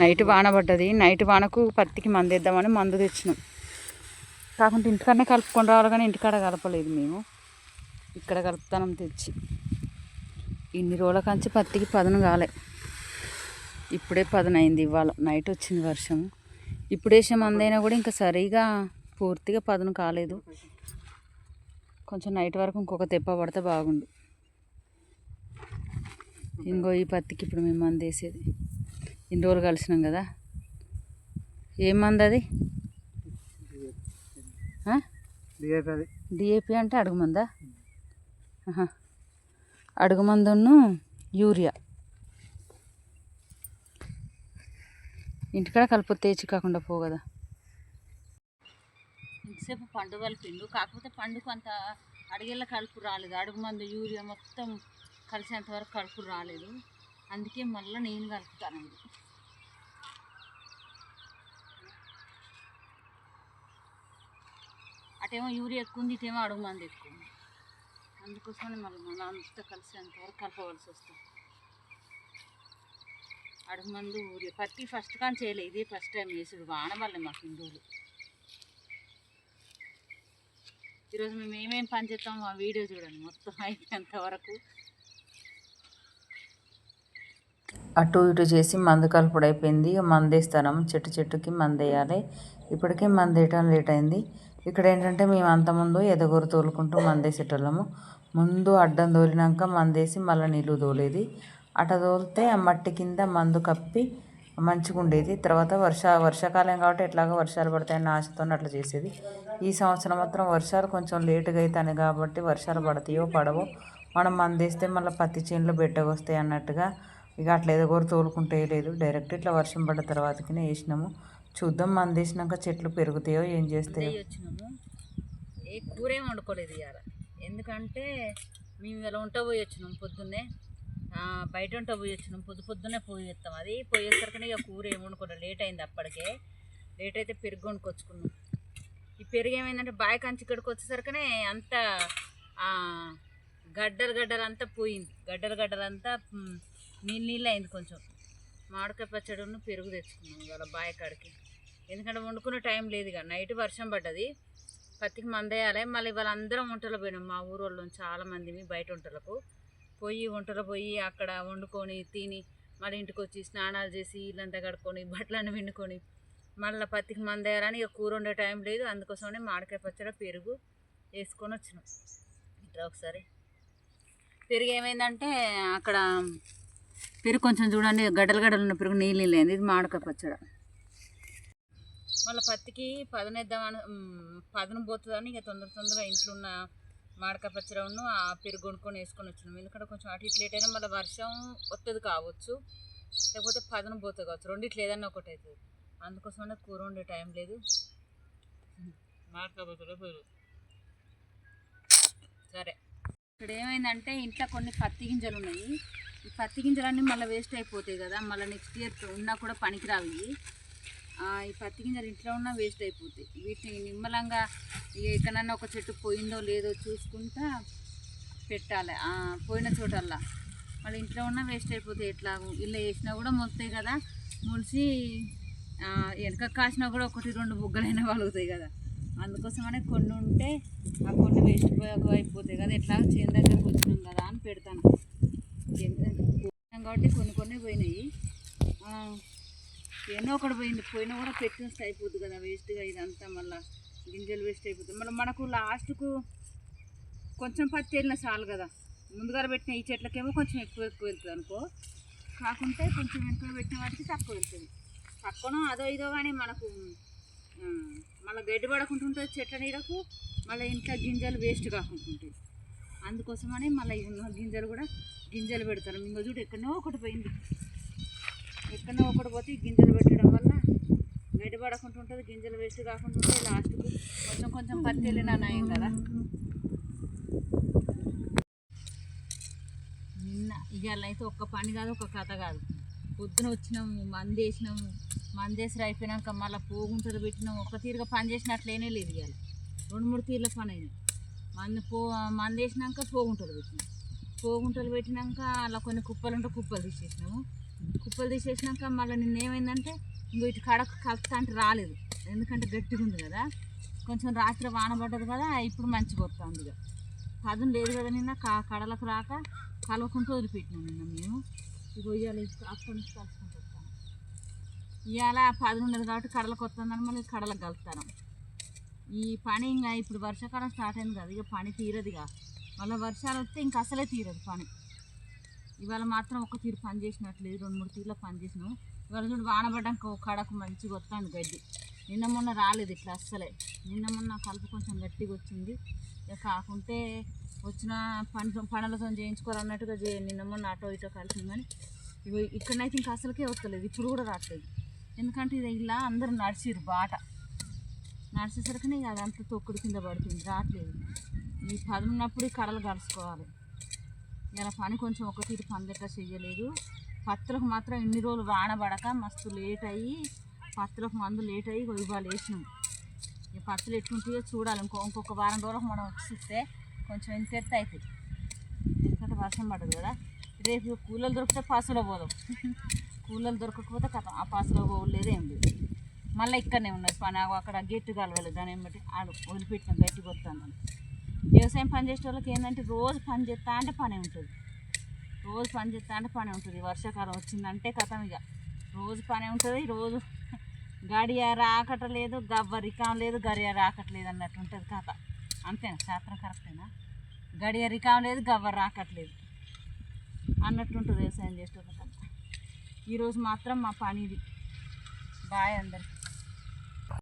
Night వాన పడ్డది. Night వానకు పత్తికి మందు వేద్దామని మందు తెచ్చినాం. కాకుంటే ఇంటికన్నా కలుపుకొని రావాలి కానీ ఇంటికాడ కలపలేదు మేము. ఇక్కడ కలుపుతానం తెచ్చి. ఇన్ని రోజుల కంచి పత్తికి పదును కాలే. ఇప్పుడే పదునైంది. ఇవాళ నైట్ వచ్చింది వర్షం. ఇప్పుడు వేసే మందైనా కూడా ఇంకా సరిగా పూర్తిగా పదును కాలేదు. కొంచెం నైట్ వరకు ఇంకొక తెప్ప పడితే బాగుండు. ఇంకో ఈ పత్తికి ఇప్పుడు మేము మందు వేసేది. ఇన్ని రోజులు కలిసినాం కదా. ఏం మంది అది? డిఏపి అంటే అడుగు మందా? అడుగు మందును యూరియా. ఇంటికాడ కలిపితే చిక్కకుండా పో కదా. ఇంతసేపు పండు కలిపిండు. కాకపోతే పండుకు అంత అడిగేళ్ళ కలుపు రాలేదు. అడుగు మందు యూరియా మొత్తం కలిసేంత వరకు కలుపు రాలేదు. అందుకే మళ్ళీ నేను కలుపుతానండి. అటేమో యూరియా ఎక్కువ ఉంది, ఇటేమో అడుగు మంది ఎక్కువ ఉంది. అందుకోసమని మళ్ళీ అంతా కలిసేంత వరకు కలపవలసి వస్తుంది. అడుగు మందు ఊరియా పత్తి ఫస్ట్ కానీ చేయలే. ఇదే ఫస్ట్ టైం వేసుడు. వాన వల్లే మాకు ఇన్ని రోజులు. ఈరోజు మేము ఏమేమి పని చేస్తామో ఆ వీడియో చూడండి మొత్తం అయిపోయేంత వరకు. అటు ఇటు చేసి మందు కలుపుడు అయిపోయింది. మందు వేస్తాం. చెట్టుకి మందు వేయాలి. ఇప్పటికే మందు వేయటం లేట్ అయింది. ఇక్కడ ఏంటంటే మేము అంతకుముందు ఎదగొరు తోలుకుంటూ మందు వేసేటోళ్ళము. ముందు అడ్డం తోలినాక మందు వేసి మళ్ళీ నీళ్ళు తోలేది. అట తోలితే ఆ మట్టి కింద మందు కప్పి మంచిగా ఉండేది. తర్వాత వర్షాకాలం కాబట్టి ఎట్లాగో వర్షాలు పడతాయని ఆశతో అట్లా చేసేది. ఈ సంవత్సరం మాత్రం వర్షాలు కొంచెం లేటుగా అవుతాయి కాబట్టి వర్షాలు పడతాయో పడవో మనం మందు వేస్తే మళ్ళీ పత్తి చేనులో బెట్టగా వస్తాయి అన్నట్టుగా ఇక అట్లా ఎదగొరు తోలుకుంటే లేదు. డైరెక్ట్ ఇట్లా వర్షం పడ్డ తర్వాతకినే వేసినాము. చూద్దాం మందు వేసినాక చెట్లు పెరుగుతాయో ఏం చేస్తాయో. వచ్చినాము. ఏ కూర ఏమి వండుకోలేదు ఇవాళ. ఎందుకంటే మేము ఇలా ఉంట పోయి వచ్చినాం. పొద్దున్నే బయట ఉంట పోయి వచ్చినాం. పొద్దున్నే పోయి వస్తాం. అది పోయేసరికి ఇక కూర ఏమి వండుకోలేదు. లేట్ అయింది. అప్పటికే లేట్ అయితే పెరుగు వండుకొచ్చుకున్నాం. ఈ పెరుగు ఏమైందంటే బావి కంచి ఇక్కడికి వచ్చేసరికనే అంత గడ్డలు అంతా పోయింది. గడ్డలంతా నీళ్ళు అయింది. కొంచెం మామిడికాయ పచ్చడిను పెరుగు తెచ్చుకున్నాం ఇవాళ బావి కాడికి. ఎందుకంటే వండుకునే టైం లేదు. ఇక నైట్ వర్షం పడ్డది. పత్తికి మందేయాలి. మళ్ళీ ఇవాళ అందరం వంటలు పోయినాం. మా ఊరోళ్ళు చాలామందిని బయట వంటలకు వంటలు పోయి అక్కడ వండుకొని తిని మళ్ళీ ఇంటికి వచ్చి స్నానాలు చేసి ఇల్లంతా కడుక్కొని బట్టలన్నీ పిండుకొని మళ్ళీ పత్తికి మందేయాలని ఇక కూర వండే టైం లేదు. అందుకోసమనే మామిడికాయ పచ్చడి పెరుగు వేసుకొని వచ్చినాం. ఇట్లా ఒకసారి పెరుగు ఏమైందంటే అక్కడ పెరుగు కొంచెం చూడండి గడ్డలు ఉన్న పెరుగు నీళ్ళు అయింది. ఇది మామిడికాయ పచ్చడి. మళ్ళీ పత్తికి పదునేద్దామని పదును పోతుందని ఇక తొందరగా ఇంట్లో ఉన్న మామిడికాయ పచ్చడి ఆ పెరుగు కొనుక్కొని వేసుకొని వచ్చినాం. ఎందుకంటే కొంచెం అటు ఇటు లేట్ అయినా మళ్ళీ వర్షం వస్తుంది కావచ్చు, లేకపోతే పదును పోతుంది కావచ్చు. రెండిట్లు ఏదన్నా ఒకటి అవుతుంది. అందుకోసమనే కూర వండే టైం లేదు. మామిడికాయ పచ్చడి పెరుగు సరే. ఇక్కడ ఏమైందంటే ఇంట్లో కొన్ని పత్తి గింజలు ఉన్నాయి. ఈ పత్తి గింజలన్నీ మళ్ళీ వేస్ట్ అయిపోతాయి కదా. మళ్ళీ నెక్స్ట్ ఇయర్ ఉన్నా కూడా పనికిరావు. ఈ పత్తి గింజలు ఇంట్లో ఉన్నా వేస్ట్ అయిపోతాయి. వీటిని నిమ్మలంగా ఎక్కడన్నా ఒక చెట్టు పోయిందో లేదో చూసుకుంటా పెట్టాలి. పోయిన చోటల్లా మళ్ళీ ఇంట్లో ఉన్నా వేస్ట్ అయిపోతాయి. ఎట్లాగో ఇలా వేసినా కూడా మొలుతాయి కదా. మొలిసి వెనక కాసినా కూడా 1-2 బుగ్గలైనా పలుగుతాయి కదా. అందుకోసమనే కొన్ని ఉంటే ఆ కొన్ని వేస్ట్ అయిపోతాయి కదా. ఎట్లా చేను దగ్గరకు వచ్చినాం కదా అని పెడతాను. కాబట్టి కొన్ని పోయినాయి. ఎన్నో ఒకటి పోయినా కూడా పెట్టి వస్తే అయిపోద్ది కదా. వేస్ట్గా ఇదంతా మళ్ళీ గింజలు వేస్ట్ అయిపోతుంది. మళ్ళీ మనకు లాస్ట్కు కొంచెం పత్తి వెళ్ళినా చాలు కదా. ముందుగా పెట్టిన ఈ చెట్లకేమో కొంచెం ఎక్కువ వెళ్తుంది అనుకో. కాకుంటే కొంచెం ఎక్కువ పెట్టిన వాటికి తక్కువ వెళ్తుంది. తక్కువనో అదో ఇదో కానీ మనకు మళ్ళీ గడ్డి పడకుంటుంటుంది చెట్ల నీడకు. మళ్ళీ ఇంట్లో గింజలు వేస్ట్ కాకుంటుంటాయి. అందుకోసమని మళ్ళీ ఉన్న గింజలు కూడా గింజలు పెడతారు. ఇంకో చూడు ఎక్కడో ఒకటి పోయింది. ఎక్కడో ఒకటి పోతే గింజలు పెట్టడం వల్ల గడ్డి పడకుంటుంటుంది. గింజలు వేస్ట్ కాకుండా ఉంటాయి. లాస్ట్కు కొంచెం పత్తి వెళ్ళినా నయం కదా. నిన్న ఇవాళ అయితే ఒక్క పని కాదు, ఒక కథ కాదు. పొద్దున వచ్చినాము, మందేసి అయిపోయినాక మళ్ళీ పోగుంటలు పెట్టినాము. ఒక తీరుగా పని చేసినట్లేనే లేదు. ఇవాళ 2-3 తీర్ల పని అయినాయి. మందేసినాక పోగుంటలు పెట్టినాము. పోగుంటలు పెట్టినాక అలా కొన్ని కుప్పలు ఉంటే కుప్పలు తీసేసినాము. కుప్పలు తీసేసినాక మళ్ళీ నిన్నేమైందంటే ఇంకో ఇటు కడకు కలుపుతా అంటే రాలేదు, ఎందుకంటే గట్టిగా ఉంది కదా. కొంచెం రాత్రి వాన పడ్డది కదా, ఇప్పుడు మంచిగా వస్తుంది. ఇక పదును లేదు కదా నిన్న కడలకు రాక కలవకుంటూ వదిలిపెట్టినాం నిన్న మేము. ఇక ఇవాళ అక్కడి నుంచి కలుసుకుంటూ వస్తాను. ఇవాళ పదును ఉన్నది కాబట్టి కడలకు వస్తుందని మళ్ళీ కడలకు కలుపుతాను. ఈ పని ఇంకా ఇప్పుడు వర్షాకాలం స్టార్ట్ అయింది కదా, ఇక పని తీరదుగా. మళ్ళీ వర్షాలు వస్తే ఇంక అసలే తీరదు పని. ఇవాళ మాత్రం ఒక తీరు పని చేసినట్లేదు, 2-3 తీరులో పని చేసినాం. ఇవాళ చూడు వాన పడ్డాక కడకు మంచిగా వస్తుంది గడ్డి. నిన్న మొన్న రాలేదు ఇట్లా అస్సలే. నిన్న మొన్న కలుపు కొంచెం గట్టిగా వచ్చింది. ఇక కాకుంటే వచ్చిన పనులతో చేయించుకోవాలన్నట్టుగా నిన్న మొన్న అటో ఇటో కలిసింది. కానీ ఇవి ఇక్కడనైతే ఇంకా అసలుకే వస్తలేదు, ఇప్పుడు కూడా రావట్లేదు. ఎందుకంటే ఇది ఇలా అందరూ నడిచిరు బాట, నడిచేసరికి ఇక అదంతా తొక్కుడు కింద పడుతుంది, రావట్లేదు. ఈ పదున్నప్పుడు ఈ కడలు కలుసుకోవాలి. ఇలా పని కొంచెం ఒక తీరు పని లెక్క చేయలేదు. పత్తులకు మాత్రం ఇన్ని రోజులు వాన పడక మస్తు లేట్ అయ్యి పత్తులకు మందు లేట్ అయ్యి ఇవాళ వేసినాం. ఈ పత్తులు ఎట్లుంటాయో చూడాలి. ఇంకొక వారం రోజులకు మనం వచ్చిస్తే కొంచెం ఎంత ఎత్తు అవుతుంది, ఎందుకంటే వర్షం పడదు కదా. రేపు కూలలు దొరికితే పాసులో పోదాం, కూలలు దొరకకపోతే కథ ఆ పాసులో పోలేదు, ఏం లేదు. మళ్ళీ ఇక్కడనే ఉన్నది పని, అక్కడ గట్టి కలవాలి, దాని ఏమిటి ఆడు వదిలిపెట్టిన గట్టికి వస్తుందని. వ్యవసాయం పని చేసే వాళ్ళకి ఏంటంటే రోజు పని చేస్తా అంటే పని ఉంటుంది, రోజు పని చేస్తా అంటే పని ఉంటుంది. వర్షాకాలం వచ్చిందంటే కథం ఇక రోజు పని ఉంటుంది. రోజు గడియ రాకట్లేదు, గవ్వ రికాం లేదు, గడియ రాకట్లేదు అన్నట్టు ఉంటుంది కథ. అంతేనా? శాస్త్రం కరెక్టేనా? గడియ రికాం లేదు, గవ్వ రాకట్లేదు అన్నట్టుంటుంది వ్యవసాయం చేసే వాళ్ళకి. ఈరోజు మాత్రం మా పని ఇది. బాయ్ అందరికి.